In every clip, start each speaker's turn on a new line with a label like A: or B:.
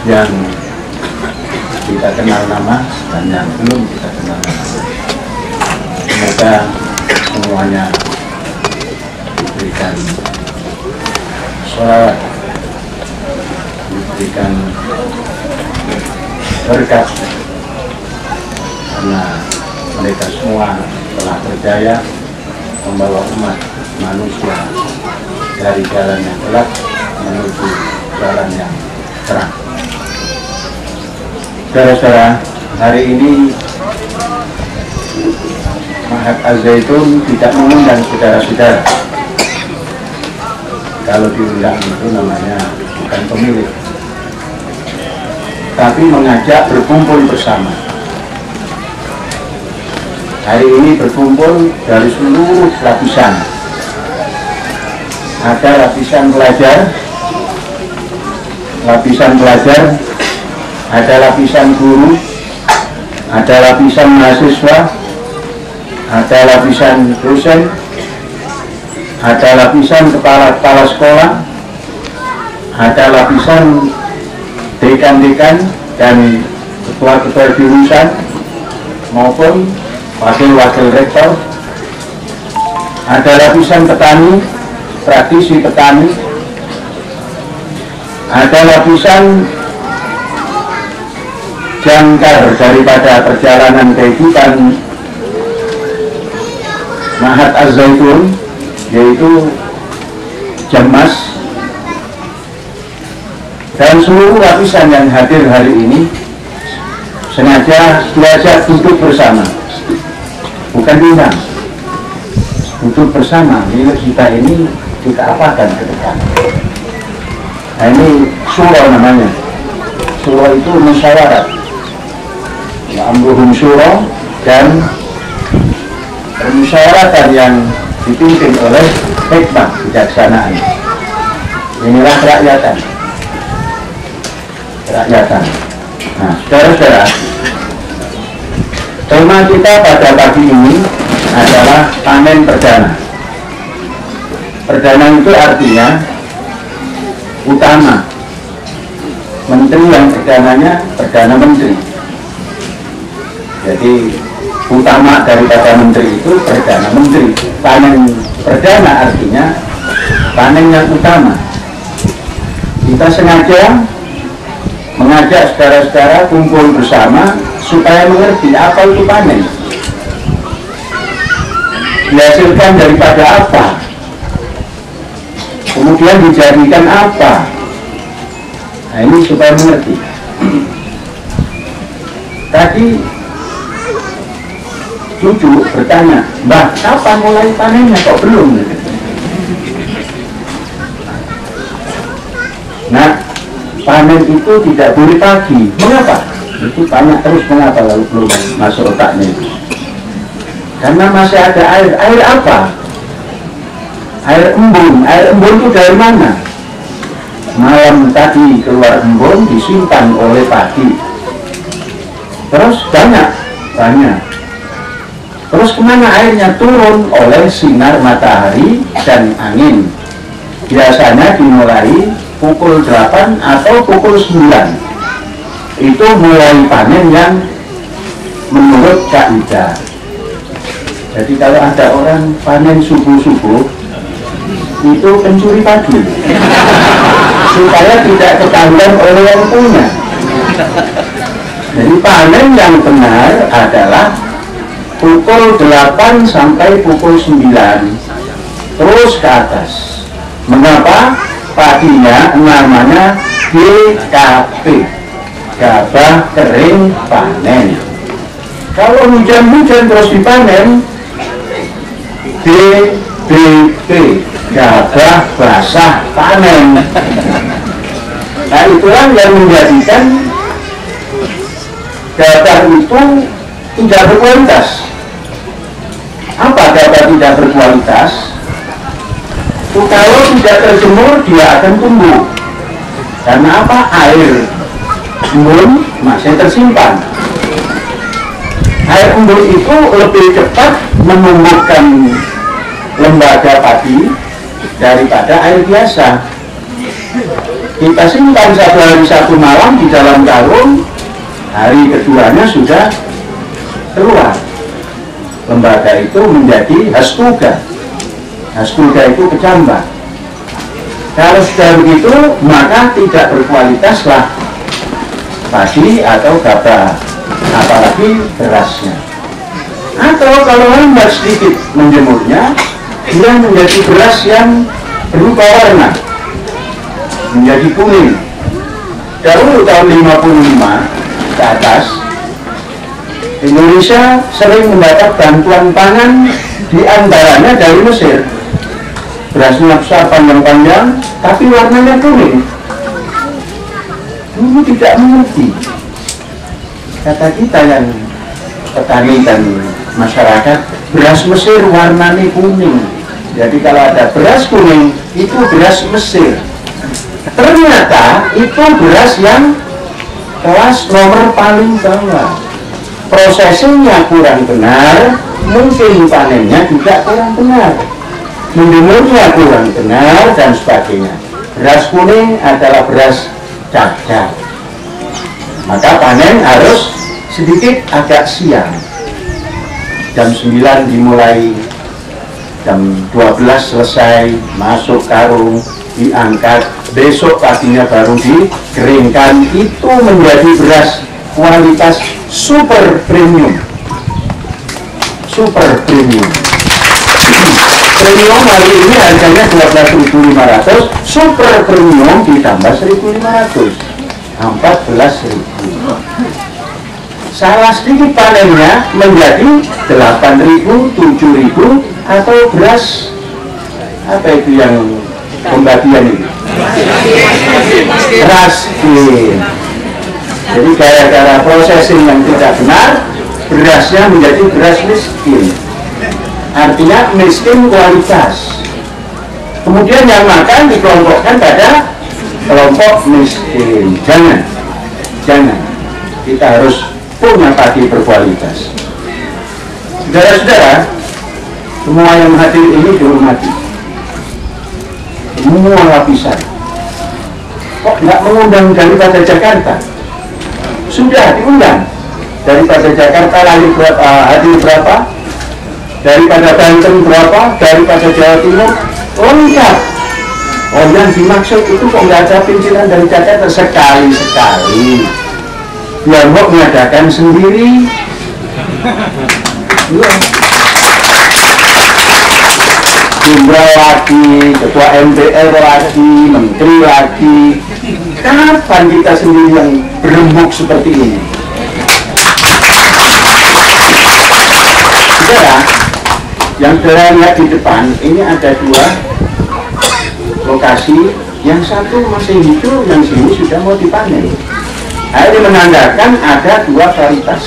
A: yang kita kenal nama dan yang belum kita kenal nama. Semoga semuanya diberikan sholawat, diberikan berkat, karena mereka semua telah berjaya membawa umat manusia dari jalan yang gelap menuju jalan yang terang. Saudara-saudara, hari ini Mahat Al-Zaitun tidak mengundang saudara-saudara. Kalau diundang itu namanya bukan pemilik, tapi mengajak berkumpul bersama. Hari ini berkumpul dari seluruh lapisan. Ada lapisan pelajar, ada lapisan guru, ada lapisan mahasiswa, ada lapisan dosen, ada lapisan kepala sekolah, ada lapisan dekan-dekan dan ketua-ketua jurusan maupun wakil-wakil rektor, ada lapisan petani, praktisi petani, ada lapisan jangkar daripada perjalanan kehidupan Mahat Al-Zaitun, yaitu Jamas, dan seluruh lapisan yang hadir hari ini sengaja diajak duduk bersama, bukan diundang, duduk bersama. Milik kita ini kita apakan ke depan. Nah, ini suro namanya. Suro itu musyawarah, amruhum suro, dan permusyawaratan yang dipimpin oleh hikmah kebijaksanaan. Inilah kerakyatan. Nah, saudara-saudara, tema kita pada pagi ini adalah panen perdana. Perdana itu artinya utama. Menteri yang perdananya Perdana Menteri. Jadi utama daripada menteri itu Perdana Menteri. Panen perdana artinya panen yang utama. Kita sengaja mengajak saudara-saudara kumpul bersama supaya mengerti apa itu panen, dihasilkan daripada apa, kemudian dijadikan apa. Nah, ini supaya mengerti. Tadi cucu bertanya, "Mbah, kapan mulai panennya kok belum?" Nah, panen itu tidak boleh pagi. Mengapa? Itu tanya terus mengapa, lalu belum masuk otaknya itu. Karena masih ada air. Air apa? Air embun. Air embun itu dari mana? Malam tadi keluar embun, disimpan oleh pagi. Terus banyak. Terus kemana airnya? Turun oleh sinar matahari dan angin. Biasanya dimulai pukul 8 atau pukul 9. Itu mulai panen yang menurut kaidah. Jadi kalau ada orang panen subuh-subuh, itu pencuri pagi, supaya tidak ketahuan oleh yang punya. Jadi panen yang benar adalah pukul 8 sampai pukul 9 terus ke atas. Mengapa? Padinya namanya GKP, gabah kering panen. Kalau hujan-hujan terus dipanen, GBP, gabah basah panen. Nah, itulah yang menjadikan gabah itu tidak berkualitas. Apa gabah tidak berkualitas? Kalau tidak terjemur dia akan tumbuh. Karena apa? Air embun masih tersimpan. Air embun itu lebih cepat menumbuhkan lembaga padi daripada air biasa. kita simpan 1 hari 1 malam di dalam karung, hari keduanya sudah keluar. Lembaga itu menjadi hastuga. Hastuga itu kecambah. Kalau sudah begitu, maka tidak berkualitaslah padi atau gabah, apalagi berasnya. Atau kalau lambat sedikit menjemurnya, dia menjadi beras yang berubah warna, menjadi kuning. Dahulu tahun 55 ke atas, Indonesia sering mendapat bantuan pangan, diantaranya dari Mesir. Berasnya besar, panjang-panjang, tapi warnanya kuning. Dulu tidak mengerti. Kata kita yang petani dan masyarakat, beras Mesir warnanya kuning. Jadi kalau ada beras kuning, itu beras Mesir. Ternyata itu beras yang kelas nomor paling bawah. Prosesnya kurang benar, mungkin panennya juga kurang benar, menjemurnya kurang benar, dan sebagainya. Beras kuning adalah beras cacat, maka panen harus sedikit agak siang. Jam 9 dimulai, jam 12 selesai, masuk karung, diangkat, besok paginya baru dikeringkan. Itu menjadi beras kualitas super premium. Super premium. Premium hari ini harganya 12.500, super premium ditambah 1.500, 14.000. Salah sedikit panennya menjadi 8.000, 7.000, atau beras apa itu yang pembagian ini? Raskin. Jadi gara-gara processing yang tidak benar, berasnya menjadi beras miskin. Artinya miskin kualitas. Kemudian yang makan dikelompokkan pada kelompok miskin. Jangan. Kita harus punya padi berkualitas. Saudara-saudara, semua yang hadir ini dihormati. Semua lapisan. Kok nggak mengundang daripada Jakarta? Sudah diundang. Daripada Jakarta hadir berapa? Daripada Banten berapa? Daripada Jawa Timur lengkap. Oh, yang dimaksud itu kok nggak ada pimpinan dari Jakarta? Sekali-sekali Lombok mengadakan sendiri. Jenderal lagi, ketua MPR lagi, menteri lagi. Kapan kita sendiri yang berembuk seperti ini? Saudara, yang saya lihat di depan ini ada 2 lokasi. Yang satu masih hijau, yang sini sudah mau dipanen. Ini menandakan ada 2 varietas.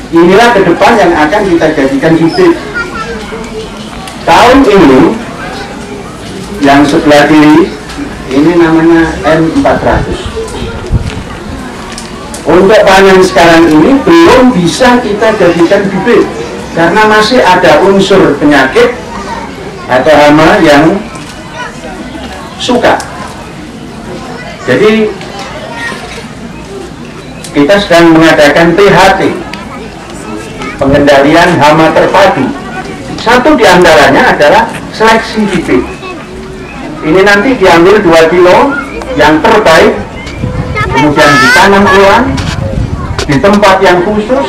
A: Inilah ke depan yang akan kita jadikan hibrid. Tahun ini yang sebelah kiri ini namanya M400. Untuk panen sekarang ini belum bisa kita jadikan hibrid karena masih ada unsur penyakit atau hama yang suka. Jadi kita sedang mengadakan THT, pengendalian hama terpadu. Satu diantaranya adalah seleksi bibit. Ini nanti diambil 2 kilo yang terbaik, kemudian ditanam ulang di tempat yang khusus,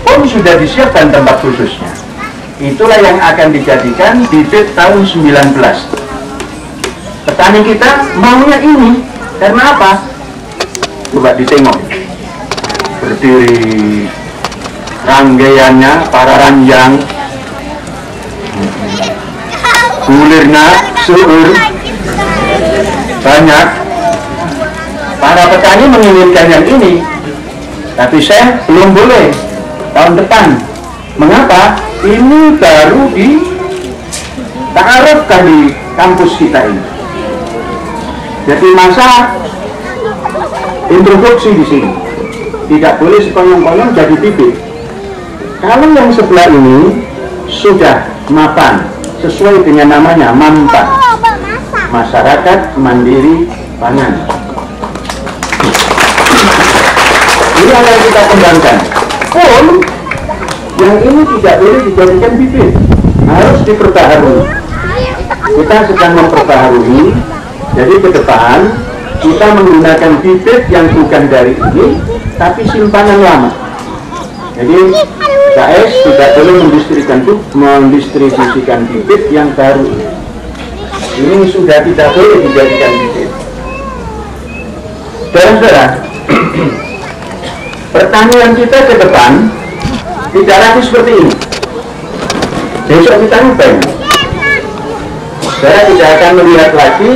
A: pun sudah disiapkan tempat khususnya. Itulah yang akan dijadikan bibit tahun 19. Petani kita maunya ini, karena apa? Coba ditengok, berdiri rangkaiannya, para ranjang, gulirnya, suur, banyak. Para petani menginginkan yang ini, tapi saya belum boleh tahun depan. Mengapa? Ini baru ditaarufkan di kampus kita ini. Jadi masa introduksi di sini tidak boleh sekonyong-konyong jadi bibit. Kalau yang sebelah ini sudah mapan sesuai dengan namanya mampan. masyarakat mandiri pangan. Ini yang kita kembangkan. Pun yang ini tidak boleh dijadikan bibit, harus diperbaharui. Kita sedang memperbaharui. Jadi ke depan kita menggunakan bibit yang bukan dari ini, tapi simpanan lama. Jadi KS tidak boleh mendistribusikan bibit yang baru. Ini sudah tidak boleh dijadikan bibit. Saudara-saudara, pertanian kita ke depan tidak lagi seperti ini. Besok kita rubah. Saya tidak akan melihat lagi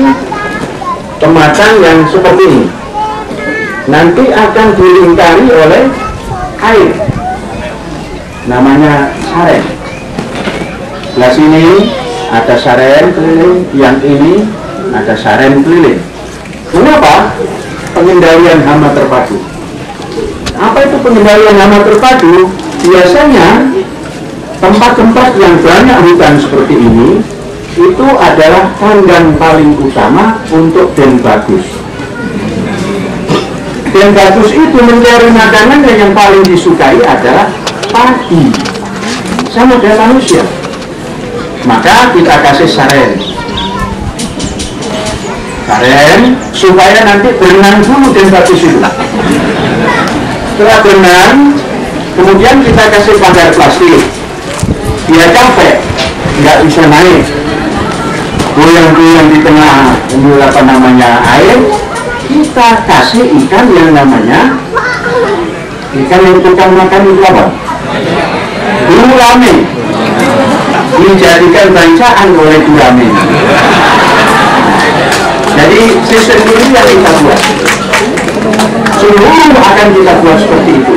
A: kemasan yang seperti ini. Nanti akan dilingkari oleh air, namanya saren. Sebelah sini ada saren keliling, yang ini ada saren keliling. Kenapa? Pengendalian hama terpadu. Apa itu pengendalian hama terpadu? Biasanya tempat-tempat yang banyak hutan seperti ini itu adalah kandang paling utama untuk den bagus. Den bagus itu mencari makanan dan yang paling disukai adalah padi, sama dengan manusia. Maka kita kasih saren supaya nanti berenang dulu den bagus itu. Setelah berenang, kemudian kita kasih pagar plastik. Dia capek, nggak bisa naik, goyang-goyang di tengah air. Kita kasih ikan yang namanya ikan yang tukang makan itu apa? Gurame. Dijadikan bancaan oleh gurame. Jadi sistem ini yang kita buat. Seluruh akan kita buat seperti itu.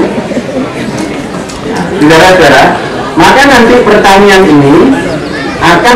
A: Saudara-saudara, maka nanti pertanian ini akan